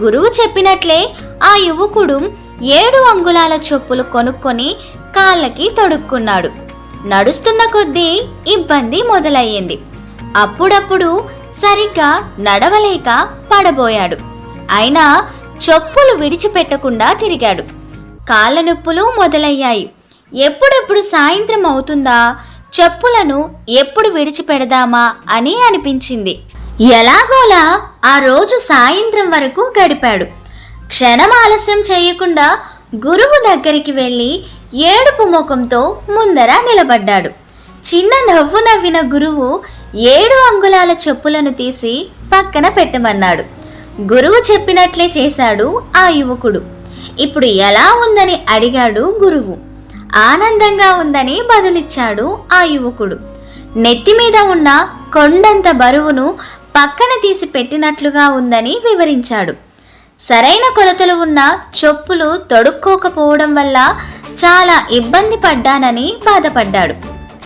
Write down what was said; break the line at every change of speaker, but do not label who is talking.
గురువు చెప్పినట్లే ఆ యువకుడు 7 అంగుళాల చెప్పులు కొనుక్కొని కాళ్ళకి తొడుక్కున్నాడు. నడుస్తున్న కొద్దీ ఇబ్బంది మొదలయ్యింది. అప్పుడప్పుడు సరిగ్గా నడవలేక పడబోయాడు. అయినా చెప్పులు విడిచిపెట్టకుండా తిరిగాడు. కాళ్ళ నొప్పులు మొదలయ్యాయి. ఎప్పుడెప్పుడు సాయంత్రం అవుతుందా, చెప్పులను ఎప్పుడు విడిచిపెడదామా అని అనిపించింది. ఎలాగోలా ఆ రోజు సాయంత్రం వరకు గడిపాడు. క్షణం ఆలస్యం చేయకుండా గురువు దగ్గరికి వెళ్ళి ఏడుపు ముఖంతో ముందర నిలబడ్డాడు. చిన్న నవ్వు నవ్విన గురువు 7 అంగుళాల చెప్పులను తీసి పక్కన పెట్టమన్నాడు. గురువు చెప్పినట్లే చేశాడు ఆ యువకుడు. ఇప్పుడు ఎలా ఉందని అడిగాడు గురువు. ఆనందంగా ఉందని బదులిచ్చాడు ఆ యువకుడు. నెత్తి మీద ఉన్న కొండంత బరువును పక్కన తీసి పెట్టినట్లుగా ఉందని వివరించాడు. సరైన కొలతలు ఉన్న చెప్పులు తొడుక్కోకపోవడం వల్ల చాలా ఇబ్బంది పడ్డానని బాధపడ్డాడు.